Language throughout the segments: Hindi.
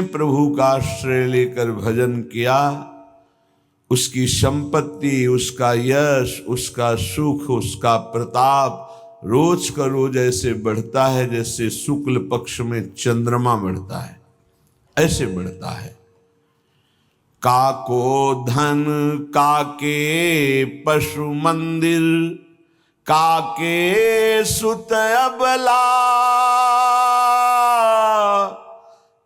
प्रभु का आश्रय लेकर भजन किया, उसकी संपत्ति, उसका यश, उसका सुख, उसका प्रताप रोज का रोज ऐसे बढ़ता है जैसे शुक्ल पक्ष में चंद्रमा बढ़ता है, ऐसे बढ़ता है। काको धन काके पशु मंदिर, काके सुत अबला,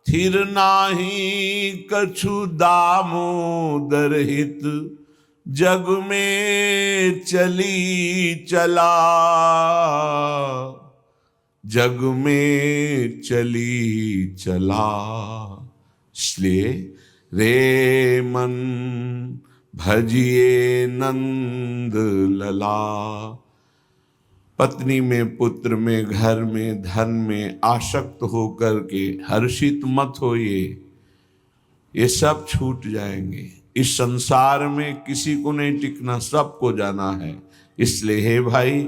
थिर नाही कछु दामोदर हित, जग में चली चला, जग में चली चला। इसलिए रे मन भजिए नंद लला। पत्नी में, पुत्र में, घर में, धन में आसक्त होकर के हर्षित मत होइए, ये सब छूट जाएंगे। इस संसार में किसी को नहीं टिकना, सबको जाना है। इसलिए हे भाई,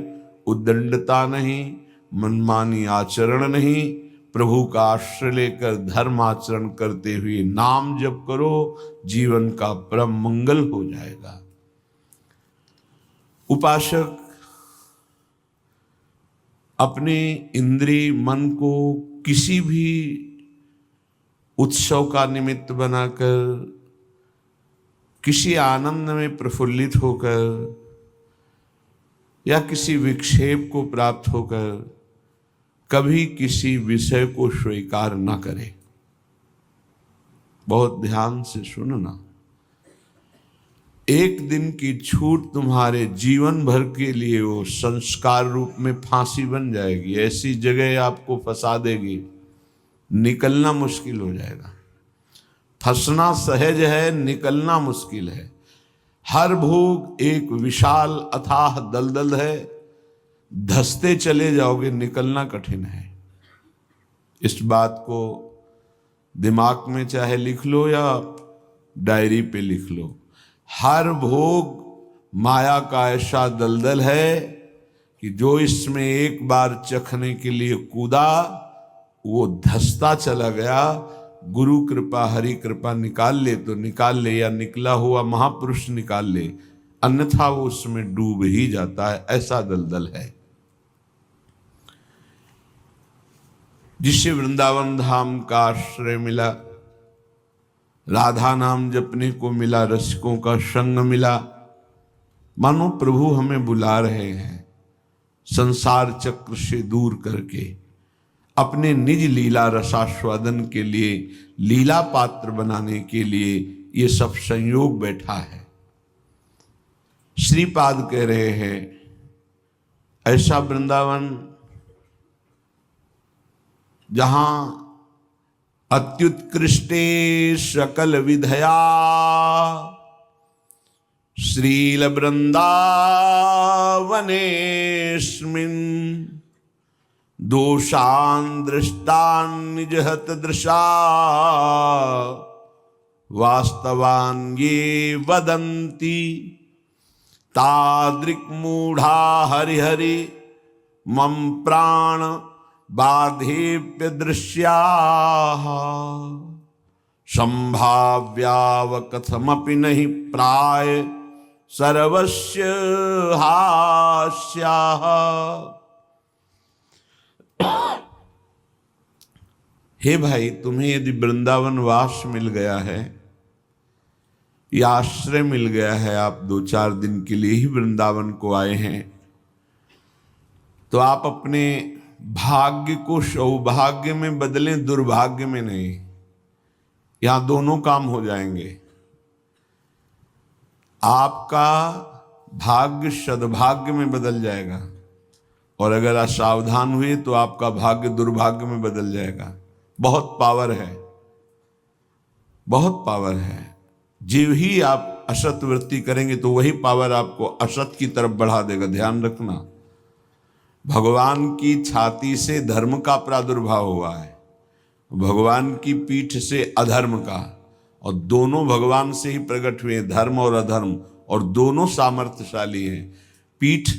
उद्दंडता नहीं, मनमानी आचरण नहीं, प्रभु का आश्रय लेकर धर्म आचरण करते हुए नाम जप करो, जीवन का परम मंगल हो जाएगा। उपासक अपने इंद्रिय मन को किसी भी उत्सव का निमित्त बनाकर, किसी आनंद में प्रफुल्लित होकर या किसी विक्षेप को प्राप्त होकर कभी किसी विषय को स्वीकार न करे। बहुत ध्यान से सुनना, एक दिन की छूट तुम्हारे जीवन भर के लिए वो संस्कार रूप में फांसी बन जाएगी। ऐसी जगह आपको फंसा देगी, निकलना मुश्किल हो जाएगा। फंसना सहज है, निकलना मुश्किल है। हर भोग एक विशाल अथाह दलदल है, धंसते चले जाओगे, निकलना कठिन है। इस बात को दिमाग में चाहे लिख लो या डायरी पे लिख लो। हर भोग माया का ऐसा दलदल है कि जो इसमें एक बार चखने के लिए कूदा वो धंसता चला गया। गुरु कृपा, हरि कृपा निकाल ले तो निकाल ले, या निकला हुआ महापुरुष निकाल ले, अन्यथा वो उसमें डूब ही जाता है। ऐसा दलदल है। जिसे वृंदावन धाम का आश्रय मिला, राधा नाम जपने को मिला, रसिकों का संग मिला, मानो प्रभु हमें बुला रहे हैं संसार चक्र से दूर करके अपने निज लीला रसास्वादन के लिए, लीला पात्र बनाने के लिए ये सब संयोग बैठा है। श्रीपाद कह रहे हैं ऐसा वृंदावन जहां अत्युत्कृष्टे सकल विधया श्रील वृंदावनेस्मिन् दोषान् दृष्टान् निजहत दृशा वास्तवान् ये वदन्ति तादृक् मूढ़ा हरिहरि मम प्राण बाधेप्य दृश्याः संभाव्याव कथमपि नहि प्राय सर्वस्य हास्याः। हे भाई, तुम्हें यदि वृंदावन वास मिल गया है या आश्रय मिल गया है, आप 2-4 दिन के लिए ही वृंदावन को आए हैं, तो आप अपने भाग्य को सौभाग्य में बदलें, दुर्भाग्य में नहीं। यहां दोनों काम हो जाएंगे। आपका भाग्य सद्भाग्य में बदल जाएगा, और अगर आप सावधान हुए तो आपका भाग्य दुर्भाग्य में बदल जाएगा। बहुत पावर है, बहुत पावर है। जीव ही आप असत वृत्ति करेंगे तो वही पावर आपको असत की तरफ बढ़ा देगा। ध्यान रखना, भगवान की छाती से धर्म का प्रादुर्भाव हुआ है, भगवान की पीठ से अधर्म का, और दोनों भगवान से ही प्रकट हुए, धर्म और अधर्म, और दोनों सामर्थ्यशाली हैं। पीठ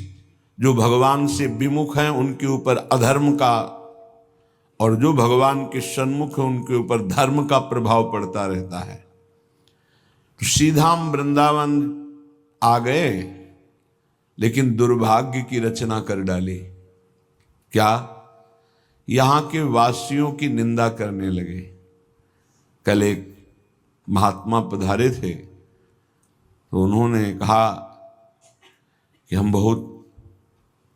जो भगवान से विमुख हैं उनके ऊपर अधर्म का और जो भगवान के सन्मुख है उनके ऊपर धर्म का प्रभाव पड़ता रहता है। तो सीधा हम वृंदावन आ गए, लेकिन दुर्भाग्य की रचना कर डाली। क्या? यहाँ के वासियों की निंदा करने लगे। कल एक महात्मा पधारे थे, तो उन्होंने कहा कि हम बहुत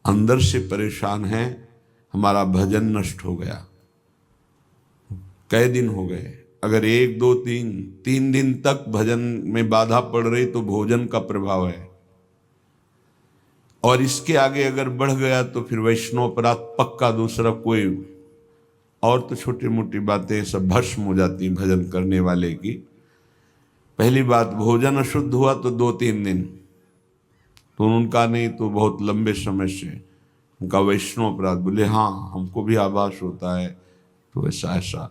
अंदर से परेशान हैं, हमारा भजन नष्ट हो गया। कई दिन हो गए, अगर 1 2 3 दिन तक भजन में बाधा पड़ रही तो भोजन का प्रभाव है, और इसके आगे अगर बढ़ गया तो फिर वैष्णव अपराध पक्का। दूसरा कोई और तो छोटी मोटी बातें सब भस्म हो जाती भजन करने वाले की। पहली बात, भोजन अशुद्ध हुआ तो 2-3 दिन, तो उनका नहीं तो बहुत लंबे समय से उनका वैष्णव अपराध। बोले हाँ, हमको भी आभास होता है। तो ऐसा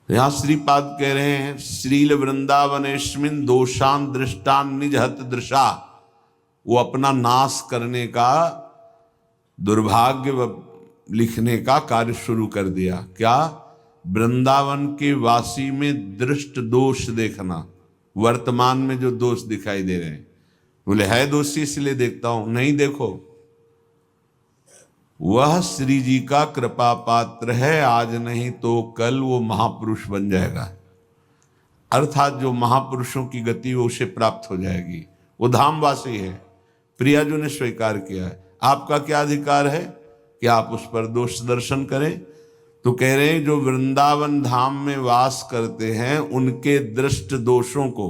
यहाँ श्रीपाद कह रहे हैं, श्रील वृंदावनेस्मिन दोषान दृष्टान निज हत दृशा। वो अपना नाश करने का, दुर्भाग्य लिखने का कार्य शुरू कर दिया। क्या? वृंदावन के वासी में दृष्ट दोष देखना, वर्तमान में जो दोष दिखाई दे रहे हैं। बोले है दोषी इसलिए देखता हूं। नहीं, देखो वह श्री जी का कृपा पात्र है, आज नहीं तो कल वो महापुरुष बन जाएगा। अर्थात जो महापुरुषों की गति वो उसे प्राप्त हो जाएगी। वो धामवासी है, प्रियाजू ने स्वीकार किया है। आपका क्या अधिकार है कि आप उस पर दोष दर्शन करें? तो कह रहे हैं जो वृंदावन धाम में वास करते हैं उनके दृष्ट दोषों को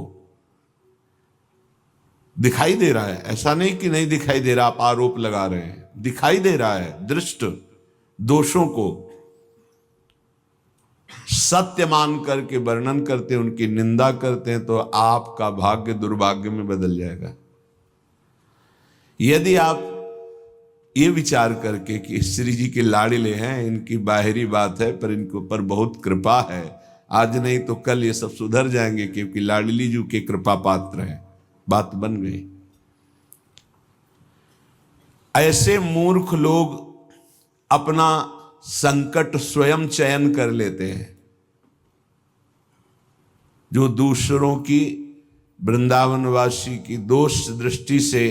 दिखाई दे रहा है। ऐसा नहीं कि नहीं दिखाई दे रहा, आप आरोप लगा रहे हैं, दिखाई दे रहा है। दृष्ट दोषों को सत्य मान करके वर्णन करते हैं, उनकी निंदा करते हैं, तो आपका भाग्य दुर्भाग्य में बदल जाएगा। यदि आप ये विचार करके कि श्री जी के लाड़िले हैं, इनकी बाहरी बात है पर इनके ऊपर बहुत कृपा है, आज नहीं तो कल ये सब सुधर जाएंगे क्योंकि लाडली जी के कृपा पात्र हैं, बात बन गई। ऐसे मूर्ख लोग अपना संकट स्वयं चयन कर लेते हैं। जो दूसरों की, वृंदावनवासी की दोष दृष्टि से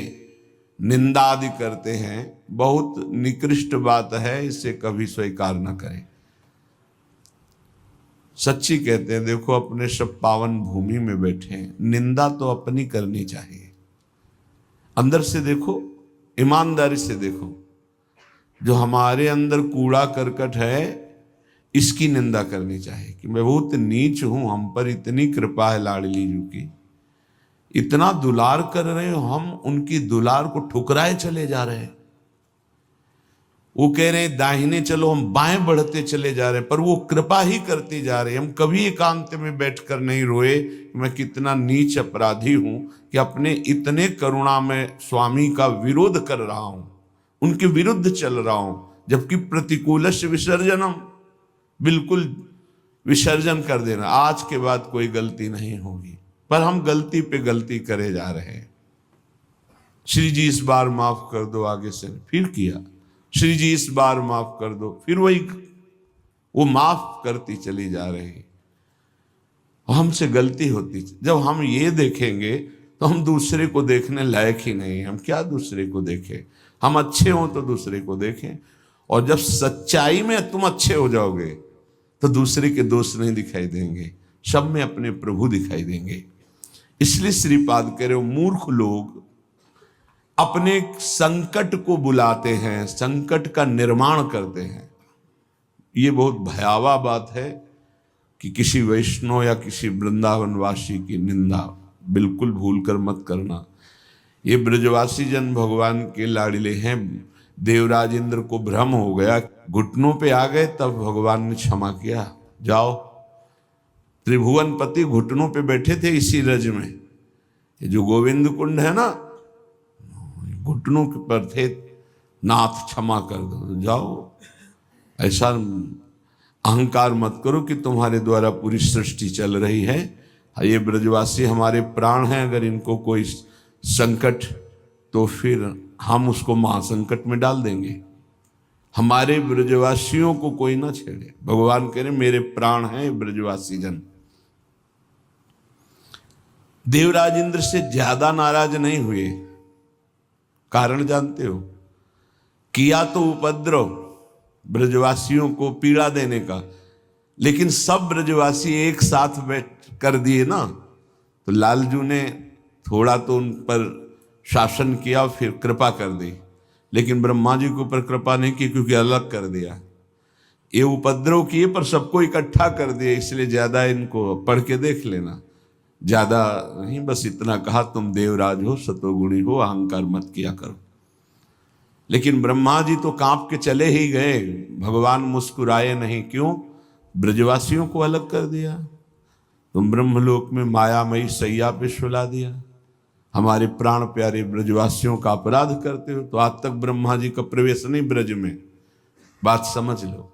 निंदा आदि करते हैं, बहुत निकृष्ट बात है, इसे कभी स्वीकार न करें। सच्ची कहते हैं, देखो अपने सब पावन भूमि में बैठे हैं, निंदा तो अपनी करनी चाहिए। अंदर से देखो, ईमानदारी से देखो, जो हमारे अंदर कूड़ा करकट है इसकी निंदा करनी चाहिए कि मैं बहुत नीच हूं, हम पर इतनी कृपा है लाडली जी की, इतना दुलार कर रहे हो, हम उनकी दुलार को ठुकराए चले जा रहे हैं। वो कह रहे हैं दाहिने चलो, हम बाएं बढ़ते चले जा रहे हैं, पर वो कृपा ही करती जा रहे हैं। हम कभी एकांत में बैठकर नहीं रोए मैं कितना नीच अपराधी हूं कि अपने इतने करुणा में स्वामी का विरोध कर रहा हूं, उनके विरुद्ध चल रहा हूं, जबकि प्रतिकूलस्य विसर्जनम, बिल्कुल विसर्जन कर देना, आज के बाद कोई गलती नहीं होगी। पर हम गलती पे गलती करे जा रहे हैं। श्री जी इस बार माफ कर दो, आगे से फिर किया, श्री जी इस बार माफ कर दो, फिर वही वो माफ करती चली जा रही। हमसे गलती होती। जब हम ये देखेंगे तो हम दूसरे को देखने लायक ही नहीं। हम क्या दूसरे को देखें? हम अच्छे हों तो दूसरे को देखें, और जब सच्चाई में तुम अच्छे हो जाओगे तो दूसरे के दोष नहीं दिखाई देंगे, सब में अपने प्रभु दिखाई देंगे। इसलिए श्रीपाद कह रहे हो, मूर्ख लोग अपने संकट को बुलाते हैं, संकट का निर्माण करते हैं। ये बहुत भयावह बात है कि किसी वैष्णव या किसी वृंदावनवासी की निंदा बिल्कुल भूल कर मत करना। ये ब्रजवासी जन भगवान के लाड़िले हैं। देवराज इंद्र को भ्रम हो गया, घुटनों पे आ गए, तब भगवान ने क्षमा किया। जाओ, त्रिभुवनपति घुटनों पे बैठे थे इसी रज में। ये जो गोविंद कुंड है ना, घुटनों पर थे, नाथ क्षमा कर दो, जाओ। ऐसा अहंकार मत करो कि तुम्हारे द्वारा पूरी सृष्टि चल रही है। ये ब्रजवासी हमारे प्राण हैं, अगर इनको कोई संकट तो फिर हम उसको महासंकट में डाल देंगे। हमारे ब्रजवासियों को कोई ना छेड़े। भगवान कह रहे मेरे प्राण हैं ब्रजवासी जन। देवराज इंद्र से ज्यादा नाराज नहीं हुए। कारण जानते हो? किया तो उपद्रव ब्रजवासियों को पीड़ा देने का, लेकिन सब ब्रजवासी एक साथ बैठ कर दिए ना, तो लालजू ने थोड़ा तो उन पर शासन किया, फिर कृपा कर दी, लेकिन ब्रह्मा जी के ऊपर कृपा नहीं की, क्योंकि अलग कर दिया। ये उपद्रव किए पर सबको इकट्ठा कर दिया, इसलिए ज्यादा इनको पढ़ के देख लेना, ज्यादा नहीं, बस इतना कहा तुम देवराज हो, सतोगुणी हो, अहंकार मत किया करो। लेकिन ब्रह्मा जी तो कांप के चले ही गए, भगवान मुस्कुराए नहीं। क्यों? ब्रजवासियों को अलग कर दिया। तुम ब्रह्मलोक में मायामयी सैया पे सुला दिया, हमारे प्राण प्यारे ब्रजवासियों का अपराध करते हो। तो आज तक ब्रह्मा जी का प्रवेश नहीं ब्रज में, बात समझ लो।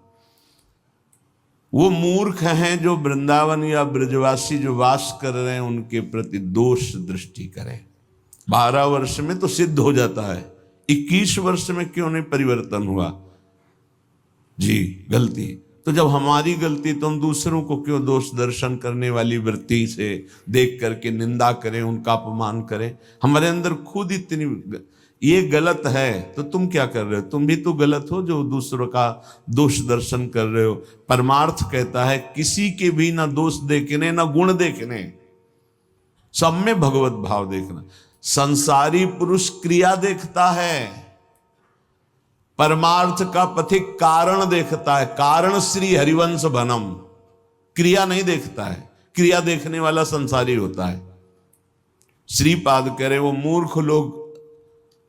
वो मूर्ख हैं जो वृंदावन या ब्रजवासी जो वास कर रहे हैं उनके प्रति दोष दृष्टि करें। 12 वर्ष में तो सिद्ध हो जाता है, 21 वर्ष में क्यों नहीं परिवर्तन हुआ? जी गलती। तो जब हमारी गलती, तो हम दूसरों को क्यों दोष दर्शन करने वाली वृत्ति से देख करके निंदा करें, उनका अपमान करें? हमारे अंदर खुद इतनी ये गलत है, तो तुम क्या कर रहे हो? तुम भी तो गलत हो जो दूसरों का दोष दर्शन कर रहे हो। परमार्थ कहता है किसी के भी ना दोष देखने ना गुण देखने, सब में भगवत भाव देखना। संसारी पुरुष क्रिया देखता है, परमार्थ का पथिक कारण देखता है। कारण श्री हरिवंश बनम, क्रिया नहीं देखता है। क्रिया देखने वाला संसारी होता है। श्रीपाद कह रहे वो मूर्ख लोग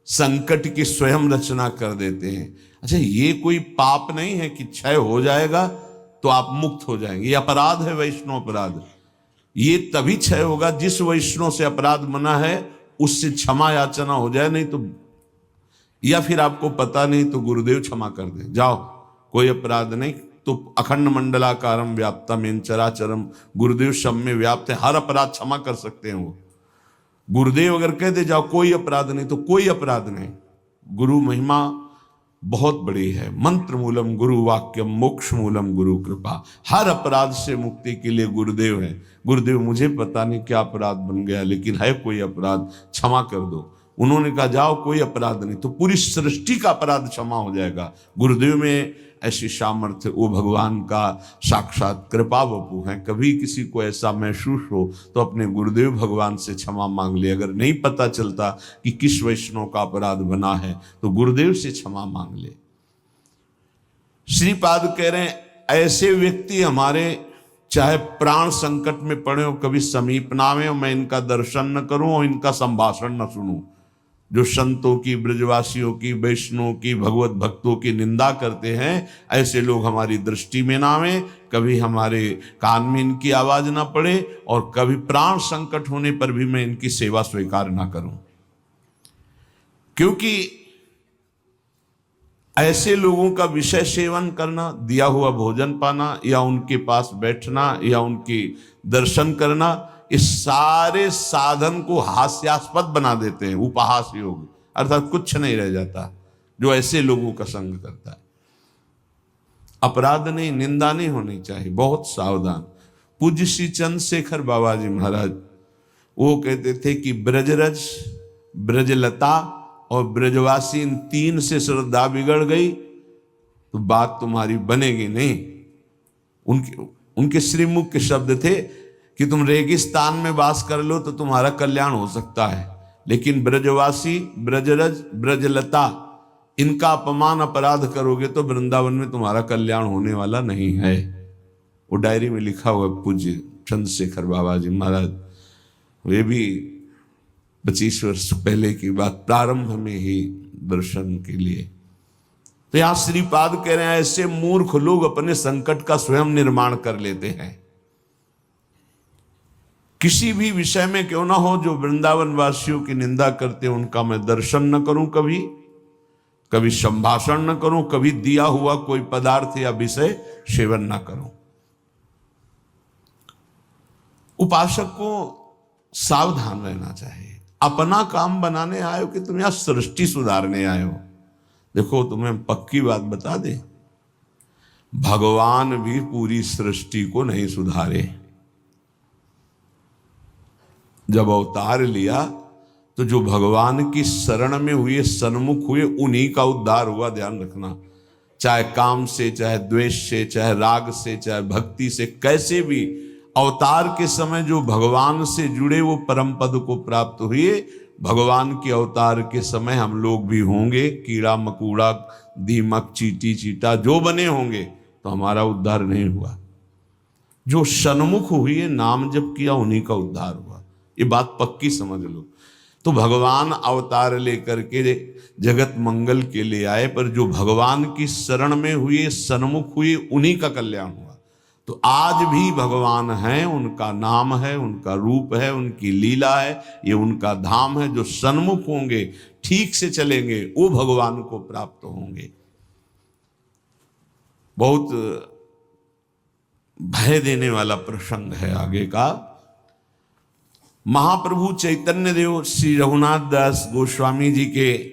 संकट की स्वयं रचना कर देते हैं। अच्छा, ये कोई पाप नहीं है कि क्षय हो जाएगा तो आप मुक्त हो जाएंगे। ये अपराध है, वैष्णव अपराध। ये तभी क्षय होगा जिस वैष्णव से अपराध बना है उससे क्षमा याचना हो जाए, नहीं तो, या फिर आपको पता नहीं तो गुरुदेव क्षमा कर दे, जाओ कोई अपराध नहीं। तो अखंड मंडलाकारम व्याप्तम चराचरम, गुरुदेव सब में व्याप्त है, हर अपराध क्षमा कर सकते हैं वो। गुरुदेव अगर कह दे जाओ कोई अपराध नहीं, तो कोई अपराध नहीं। गुरु महिमा बहुत बड़ी है। मंत्र मूलम गुरु वाक्यम, मोक्ष मूलम गुरु कृपा। हर अपराध से मुक्ति के लिए गुरुदेव है। गुरुदेव मुझे पता नहीं क्या अपराध बन गया, लेकिन है कोई अपराध, क्षमा कर दो। उन्होंने कहा जाओ कोई अपराध नहीं, तो पूरी सृष्टि का अपराध क्षमा हो जाएगा। गुरुदेव में ऐसी सामर्थ्य, वो भगवान का साक्षात कृपा वपु हैं। कभी किसी को ऐसा महसूस हो तो अपने गुरुदेव भगवान से क्षमा मांग ले। अगर नहीं पता चलता कि किस वैष्णव का अपराध बना है तो गुरुदेव से क्षमा मांग ले। श्रीपाद कह रहे हैं ऐसे व्यक्ति हमारे चाहे प्राण संकट में पड़े हो, कभी समीप ना आवे, मैं इनका दर्शन न करूं और इनका संभाषण न सुनूं। जो संतों की, ब्रजवासियों की, वैष्णव की, भगवत भक्तों की निंदा करते हैं, ऐसे लोग हमारी दृष्टि में ना आवे, कभी हमारे कान में इनकी आवाज ना पड़े, और कभी प्राण संकट होने पर भी मैं इनकी सेवा स्वीकार ना करूं। क्योंकि ऐसे लोगों का विषय सेवन करना, दिया हुआ भोजन पाना, या उनके पास बैठना, या उनकी दर्शन करना, इस सारे साधन को हास्यास्पद बना देते हैं। उपहास योग, अर्थात कुछ नहीं रह जाता जो ऐसे लोगों का संग करता है। अपराध नहीं, निंदा नहीं होनी चाहिए, बहुत सावधान। पूज्य श्री चंद्रशेखर बाबा जी महाराज वो कहते थे कि ब्रजरज, ब्रजलता और ब्रजवासी, इन तीन से श्रद्धा बिगड़ गई तो बात तुम्हारी बनेगी नहीं। उनके श्रीमुख के शब्द थे कि तुम रेगिस्तान में वास कर लो तो तुम्हारा कल्याण हो सकता है, लेकिन ब्रजवासी, ब्रजरज, ब्रजलता, इनका अपमान अपराध करोगे तो वृंदावन में तुम्हारा कल्याण होने वाला नहीं है। वो डायरी में लिखा हुआ पूज्य चंद्रशेखर बाबा जी महाराज, वे भी 25 वर्ष पहले की बात, प्रारंभ में ही दर्शन के लिए। तो यहां श्रीपाद कह रहे हैं ऐसे मूर्ख लोग अपने संकट का स्वयं निर्माण कर लेते हैं। किसी भी विषय में क्यों ना हो, जो वृंदावन वासियों की निंदा करते हैं उनका मैं दर्शन न करूं, कभी संभाषण न करूं, कभी दिया हुआ कोई पदार्थ या विषय सेवन न करूं। उपासक को सावधान रहना चाहिए। अपना काम बनाने आए हो कि तुम यहां सृष्टि सुधारने आए हो? देखो तुम्हें पक्की बात बता दे, भगवान भी पूरी सृष्टि को नहीं सुधारे। जब अवतार लिया तो जो भगवान की शरण में हुए, सन्मुख हुए, उन्हीं का उद्धार हुआ। ध्यान रखना, चाहे काम से, चाहे द्वेष से, चाहे राग से, चाहे भक्ति से, कैसे भी अवतार के समय जो भगवान से जुड़े वो परम पद को प्राप्त हुए। भगवान के अवतार के समय हम लोग भी होंगे, कीड़ा मकोड़ा, दीमक, चींटी चीटा जो बने होंगे, तो हमारा उद्धार नहीं हुआ। जो सन्मुख हुए, नाम जप किया, उन्हीं का उद्धार हुआ। ये बात पक्की समझ लो। तो भगवान अवतार लेकर के जगत मंगल के लिए आए, पर जो भगवान की शरण में हुए, सन्मुख हुए, उन्हीं का कल्याण हुआ। तो आज भी भगवान हैं, उनका नाम है, उनका रूप है, उनकी लीला है, ये उनका धाम है। जो सन्मुख होंगे, ठीक से चलेंगे, वो भगवान को प्राप्त होंगे। बहुत भय देने वाला प्रसंग है आगे का। महाप्रभु चैतन्य देव श्री रघुनाथ दास गोस्वामी जी के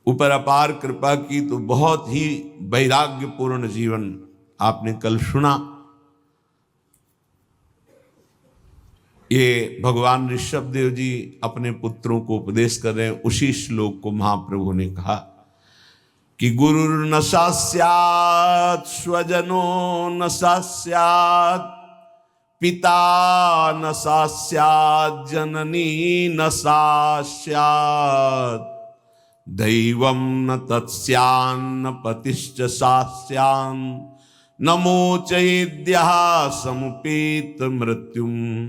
ऊपर अपार कृपा की, तो बहुत ही वैराग्यपूर्ण जीवन आपने कल सुना। ये भगवान ऋषभ देव जी अपने पुत्रों को उपदेश कर रहे हैं। उसी श्लोक को महाप्रभु ने कहा कि गुरुर्न स्यात् स्वजनो न स्यात्, पिता न स्यात्, जननी न स्यात्, दैवं न तत्स्यान्न पतिश्च स्यान्, न मोचयेद्यः समुपेत मृत्युम।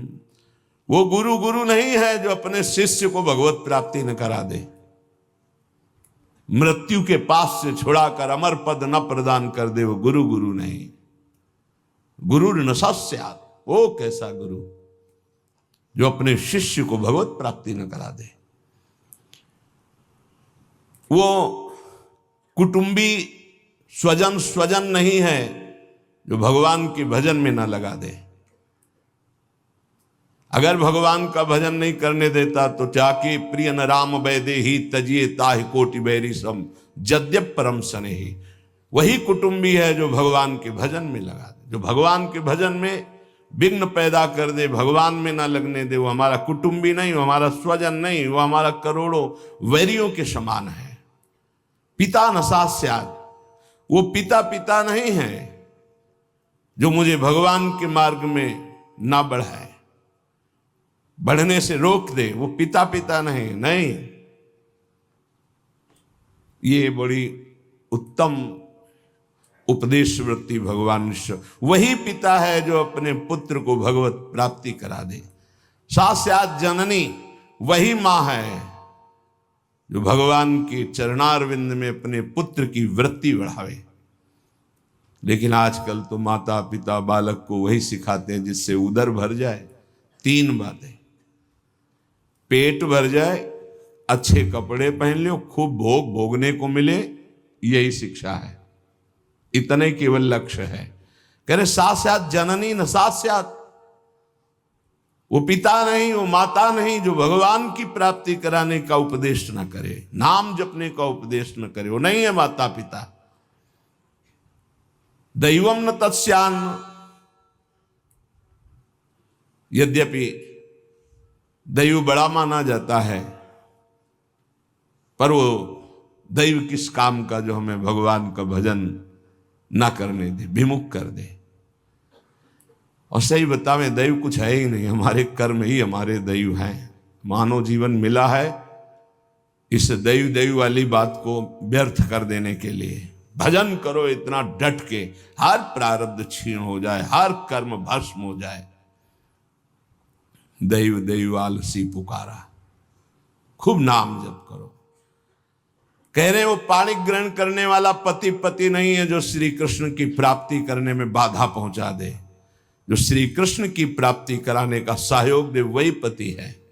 वो गुरु गुरु नहीं है जो अपने शिष्य को भगवत प्राप्ति न करा दे, मृत्यु के पास से छुड़ाकर अमर पद न प्रदान कर दे, वो गुरु गुरु नहीं। गुरु न स्यात्, वो कैसा गुरु जो अपने शिष्य को भगवत प्राप्ति न करा दे। वो कुटुंबी स्वजन नहीं है जो भगवान के भजन में न लगा दे। अगर भगवान का भजन नहीं करने देता तो जाके प्रिय न राम वैदे ही तजिए ताहि कोटि बैरी सम, जद्यप परम स्नेही। वही कुटुंबी है जो भगवान के भजन में लगा दे। जो भगवान के भजन में विघ्न पैदा कर दे, भगवान में ना लगने दे, वो हमारा कुटुंबी नहीं, वो हमारा स्वजन नहीं, वो हमारा करोड़ों वैरियों के समान है। पिता न स्यात्, वो पिता नहीं है जो मुझे भगवान के मार्ग में ना बढ़ाए, बढ़ने से रोक दे, वो पिता नहीं। ये बड़ी उत्तम उपदेश वृत्ति भगवान ईश्वर। वही पिता है जो अपने पुत्र को भगवत प्राप्ति करा दे। स्यात् जननी, वही मां है जो भगवान के चरणारविंद में अपने पुत्र की वृत्ति बढ़ावे। लेकिन आजकल तो माता पिता बालक को वही सिखाते हैं जिससे उदर भर जाए। 3 बातें, पेट भर जाए, अच्छे कपड़े पहन लो, खूब भोग भोगने को मिले, यही शिक्षा है। इतने केवल लक्ष्य है। कह रहे स्यात् जननी न स्यात्, वो पिता नहीं, वो माता नहीं जो भगवान की प्राप्ति कराने का उपदेश न करे, नाम जपने का उपदेश न करे, वो नहीं है माता पिता। दैवम न तत्स्यान्न, यद्यपि दैव बड़ा माना जाता है, पर वो दैव किस काम का जो हमें भगवान का भजन ना करने दे, विमुख कर दे। और सही बतावे, दैव कुछ है ही नहीं, हमारे कर्म ही हमारे दैव हैं। मानव जीवन मिला है इस दैव वाली बात को व्यर्थ कर देने के लिए। भजन करो इतना डट के, हर प्रारब्ध क्षीण हो जाए, हर कर्म भस्म हो जाए। दैव आलसी पुकारा, खूब नाम जप करो। कह रहे वो पाणी ग्रहण करने वाला पति नहीं है जो श्री कृष्ण की प्राप्ति करने में बाधा पहुंचा दे। जो श्री कृष्ण की प्राप्ति कराने का सहयोग दे वही पति है।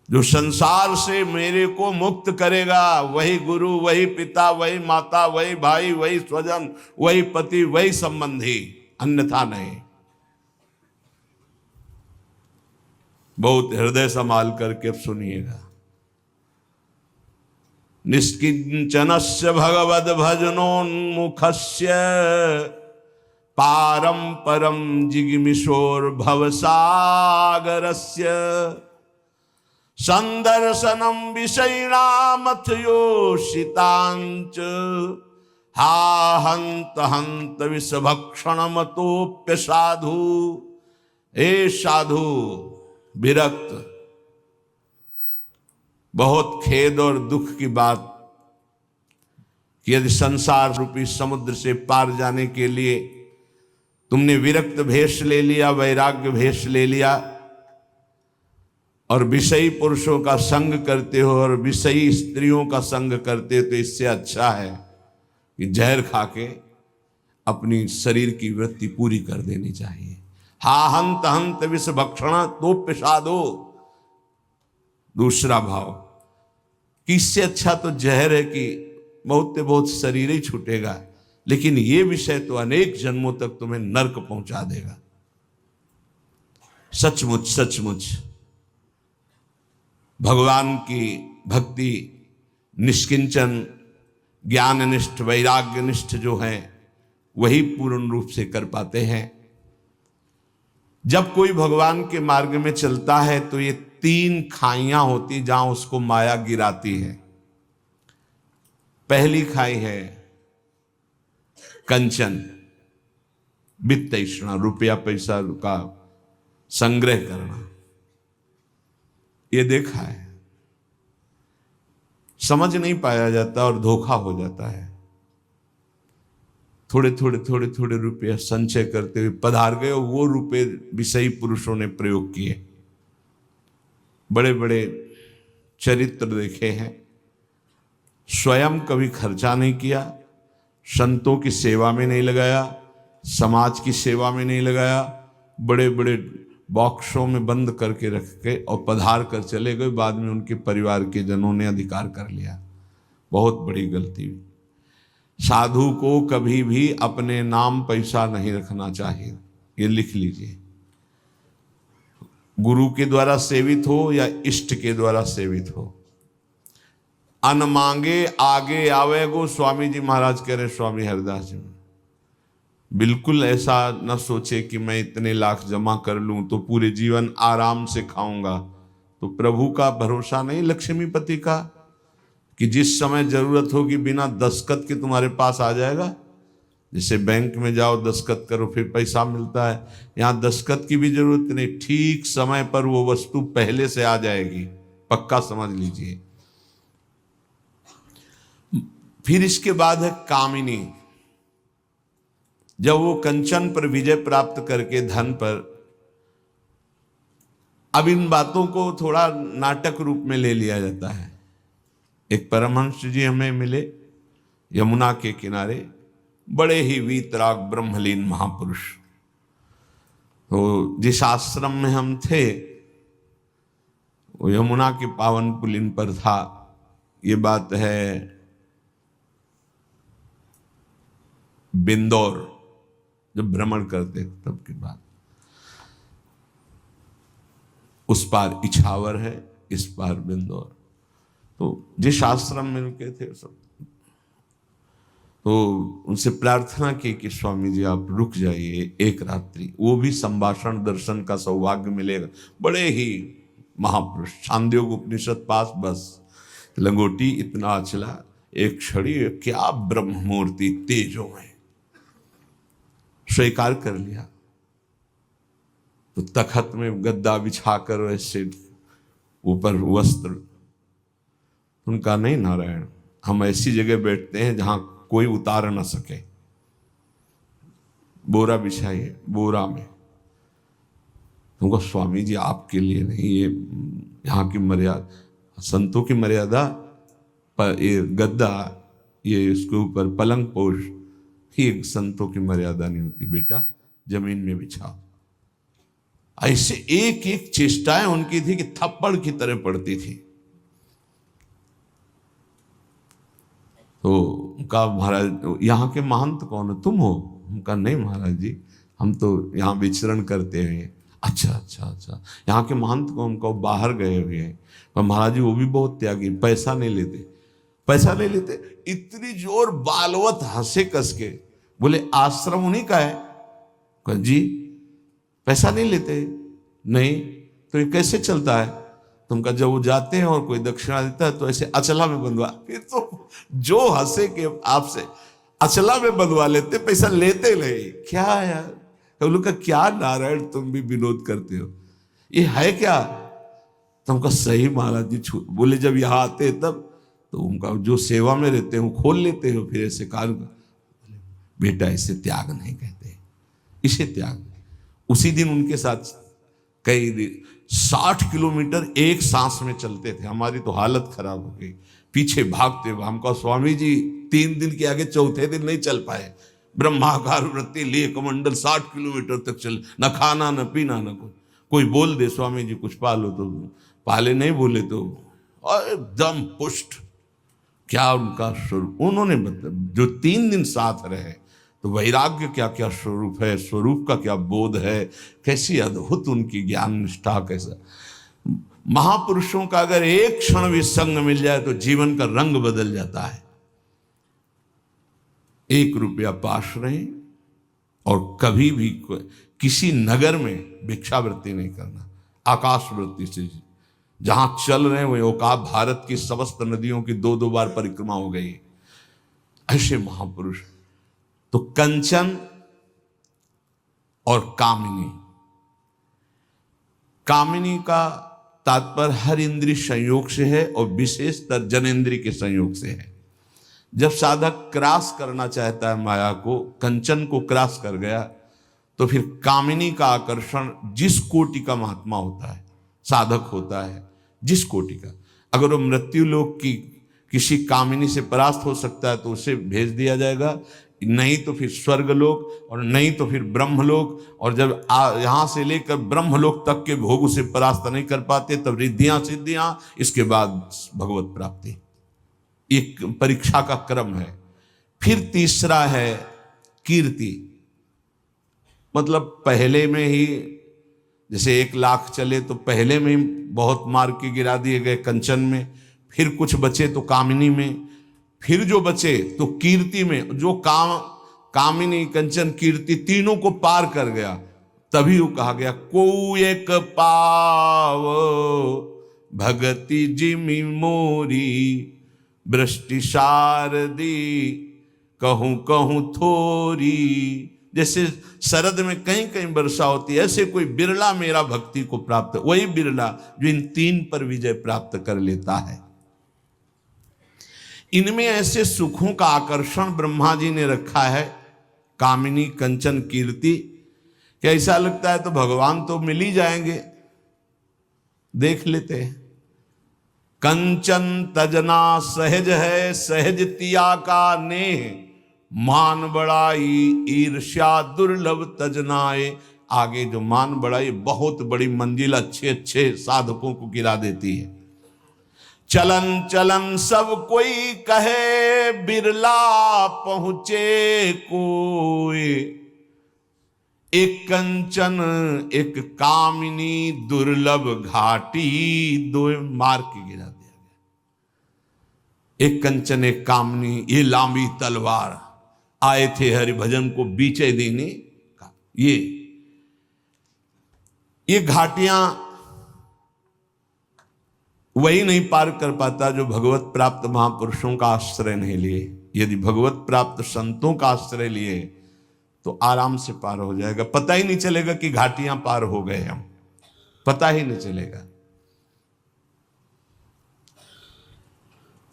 जो संसार से मेरे को मुक्त करेगा वही गुरु, वही पिता, वही माता, वही भाई, वही स्वजन, वही पति, वही संबंधी, अन्यथा नहीं। बहुत हृदय संभाल करके अब सुनिएगा। निष्किंचनस्य भगवद भजनोन्मुखस्य पारं परम जिगमिशोर भवसागरस्य संदर्शनम विषयिणामथ योषितांच हा हंत हंत विषभक्षण मतोप्य साधु। ए साधु विरक्त, बहुत खेद और दुख की बात कि यदि संसार रूपी समुद्र से पार जाने के लिए तुमने विरक्त भेष ले लिया, वैराग्य भेष ले लिया और विषयी पुरुषों का संग करते हो और विषयी स्त्रियों का संग करते हो, तो इससे अच्छा है कि जहर खा के अपनी शरीर की वृत्ति पूरी कर देनी चाहिए। हा हंत हंत विष भक्षण तोप्य साधो। दूसरा भाव कि इससे अच्छा तो जहर है कि बहुत बहुत शरीर ही छूटेगा, लेकिन ये विषय तो अनेक जन्मों तक तुम्हें नरक पहुंचा देगा। सचमुच सचमुच भगवान की भक्ति निष्किंचन ज्ञाननिष्ठ वैराग्यनिष्ठ जो है वही पूर्ण रूप से कर पाते हैं। जब कोई भगवान के मार्ग में चलता है तो ये 3 खाइयां होती जहां उसको माया गिराती है। पहली खाई है कंचन, वित्त तृष्णा, रुपया पैसा का संग्रह करना। ये देखा है, समझ नहीं पाया जाता और धोखा हो जाता है। थोड़े थोड़े रुपये संचय करते हुए पधार गए और वो रुपये विषयी पुरुषों ने प्रयोग किए। बड़े बड़े चरित्र देखे हैं, स्वयं कभी खर्चा नहीं किया, संतों की सेवा में नहीं लगाया, समाज की सेवा में नहीं लगाया, बड़े बड़े बॉक्सों में बंद करके रख के और पधार कर चले गए। बाद में उनके परिवार के जनों ने अधिकार कर लिया। बहुत बड़ी गलती हुई। साधु को कभी भी अपने नाम पैसा नहीं रखना चाहिए, ये लिख लीजिए। गुरु के द्वारा सेवित हो या इष्ट के द्वारा सेवित हो, अन मांगे आगे आवे गो। स्वामी जी महाराज कह रहे, स्वामी हरिदास जी, बिल्कुल ऐसा न सोचे कि मैं इतने लाख जमा कर लूं तो पूरे जीवन आराम से खाऊंगा। तो प्रभु का भरोसा नहीं, लक्ष्मीपति का, कि जिस समय जरूरत होगी बिना दस्तखत के तुम्हारे पास आ जाएगा। जैसे बैंक में जाओ दस्तखत करो फिर पैसा मिलता है, यहाँ दस्तखत की भी जरूरत नहीं, ठीक समय पर वो वस्तु पहले से आ जाएगी, पक्का समझ लीजिए। फिर इसके बाद है कामिनी। जब वो कंचन पर विजय प्राप्त करके धन पर, अब इन बातों को थोड़ा नाटक रूप में ले लिया जाता है। एक परमहंस जी हमें मिले यमुना के किनारे, बड़े ही वीतराग ब्रह्मलीन महापुरुष। तो जिस आश्रम में हम थे वो यमुना के पावन पुलिन पर था। ये बात है बिंदौर, जब भ्रमण करते तब की बात। उस पार इछावर है, इस पार बिंदौर। तो जिस आश्रम में रुके थे सब, तो उनसे प्रार्थना की कि स्वामी जी आप रुक जाइए एक रात्रि, वो भी संभाषण दर्शन का सौभाग्य मिलेगा। बड़े ही महापुरुष, छांदोग्य उपनिषद पास, बस लंगोटी इतना अचला, एक छड़ी, क्या ब्रह्म मूर्ति तेजो में। स्वीकार कर लिया। तो तखत में गद्दा बिछाकर वैसे ऊपर वस्त्र, उनका नहीं नारायण, हम ऐसी जगह बैठते हैं जहां कोई उतार न सके। बोरा बिछाइए, बोरा में। तुमको स्वामी जी आपके लिए नहीं, ये यहाँ की मर्यादा, संतों की मर्यादा पर ये गद्दा, ये इसके ऊपर पलंग पोष, ये संतों की मर्यादा नहीं होती बेटा, जमीन में बिछाओ। ऐसे एक एक चेष्टाएं उनकी थी कि थप्पड़ की तरह पड़ती थी। तो उनका महाराज, यहाँ के महंत कौन है, तुम हो? उनका नहीं महाराज जी, हम तो यहाँ विचरण करते हैं। अच्छा, यहाँ के महंत कौन? उनको बाहर गए हुए हैं। पर महाराज जी वो भी बहुत त्यागी, पैसा नहीं लेते। पैसा ले लेते। इतनी जोर बालवत हंसे कस के, बोले आश्रम उन्हीं का है? कहा जी पैसा नहीं लेते। नहीं तो ये कैसे चलता है? तुमका जब वो जाते हैं और कोई दक्षिणा देता है तो ऐसे अचला में बंधवा, फिर तो जो हंसे के आपसे अचला में बंधवा लेते, पैसा लेते नहीं। क्या यार, तो लोग का क्या नारायण तुम भी विनोद करते हो, ये है क्या? तुमका सही महाराज जी छूट। बोले जब यहाँ आते तब तो उनका जो सेवा में रहते हैं खोल लेते हो, फिर ऐसे कार्य। बेटा इसे त्याग नहीं कहते, इसे त्याग। उसी दिन उनके साथ कई 60 किलोमीटर एक सांस में चलते थे। हमारी तो हालत खराब हो गई, पीछे भागते हुए। हमका स्वामी जी 3 दिन के आगे चौथे दिन नहीं चल पाए। ब्रह्माकार वृत्ति लिए कमंडल 60 किलोमीटर तक चल, न खाना न पीना न कुछ। कोई बोल दे स्वामी जी कुछ पालो तो पाले, नहीं बोले तो एकदम पुष्ट। क्या उनका स्वरूप उन्होंने मतलब जो 3 दिन साथ रहे, तो वैराग्य क्या क्या स्वरूप है, स्वरूप का क्या बोध है, कैसी अद्भुत उनकी ज्ञान निष्ठा। कैसा महापुरुषों का अगर एक क्षण भी संग मिल जाए तो जीवन का रंग बदल जाता है। 1 रुपया पास रहे और कभी भी किसी नगर में भिक्षावृत्ति नहीं करना, आकाश वृत्ति से जहां चल रहे हैं वही औकात। भारत की समस्त नदियों की 2-2 बार परिक्रमा हो गई। ऐसे महापुरुष। तो कंचन और कामिनी, कामिनी का तात्पर्य हर इंद्रिय संयोग से है और विशेषतर जनेन्द्रिय के संयोग से है। जब साधक क्रॉस करना चाहता है माया को, कंचन को क्रॉस कर गया, तो फिर कामिनी का आकर्षण जिस कोटि का महात्मा होता है, साधक होता है जिस कोटि का, अगर वो मृत्यु लोक की किसी कामिनी से परास्त हो सकता है तो उसे भेज दिया जाएगा, नहीं तो फिर स्वर्गलोक, और नहीं तो फिर ब्रह्मलोक। और जब यहां से लेकर ब्रह्मलोक तक के भोग उसे परास्त नहीं कर पाते तब रिद्धियां सिद्धियां, इसके बाद भगवत प्राप्ति। एक परीक्षा का क्रम है। फिर तीसरा है कीर्ति, मतलब पहले में ही जैसे 1 लाख चले तो पहले में ही बहुत मार के गिरा दिए गए कंचन में, फिर कुछ बचे तो कामिनी में, फिर जो बचे तो कीर्ति में। जो कामिनी कंचन कीर्ति तीनों को पार कर गया, तभी वो कहा गया को एक पाव भगति जिमि मोरी वृष्टि शारदी कहूं कहूं थोरी। जैसे शरद में कहीं कहीं वर्षा होती है, ऐसे कोई बिरला मेरा भक्ति को प्राप्त, वही बिरला जो इन 3 पर विजय प्राप्त कर लेता है। इनमें ऐसे सुखों का आकर्षण ब्रह्मा जी ने रखा है, कामिनी कंचन कीर्ति, कि ऐसा लगता है तो भगवान तो मिल ही जाएंगे। देख लेते हैं, कंचन तजना सहज है, सहज तिया का नेह, मान बड़ाई ईर्ष्या दुर्लभ तजनाए। आगे जो मान बड़ाई बहुत बड़ी मंजिल अच्छे अच्छे साधकों को गिरा देती है। चलन चलन सब कोई कहे, बिरला पहुंचे कोई। एक कंचन एक कामिनी दुर्लभ घाटी, 2 मार के गिरा दिया गया। एक कंचन एक कामिनी, ये लांबी तलवार। आए थे हरिभजन को बीचे देने का। ये घाटियां वही नहीं पार कर पाता जो भगवत प्राप्त महापुरुषों का आश्रय नहीं लिए। यदि भगवत प्राप्त संतों का आश्रय लिए तो आराम से पार हो जाएगा। पता ही नहीं चलेगा कि घाटियां पार हो गए हम, पता ही नहीं चलेगा।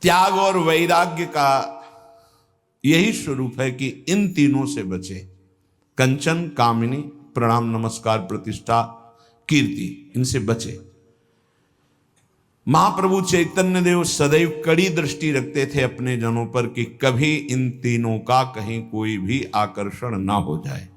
त्याग और वैराग्य का यही स्वरूप है कि इन तीनों से बचे। कंचन कामिनी प्रणाम नमस्कार प्रतिष्ठा कीर्ति, इनसे बचे। महाप्रभु चैतन्य देव सदैव कड़ी दृष्टि रखते थे अपने जनों पर कि कभी इन तीनों का कहीं कोई भी आकर्षण ना हो जाए।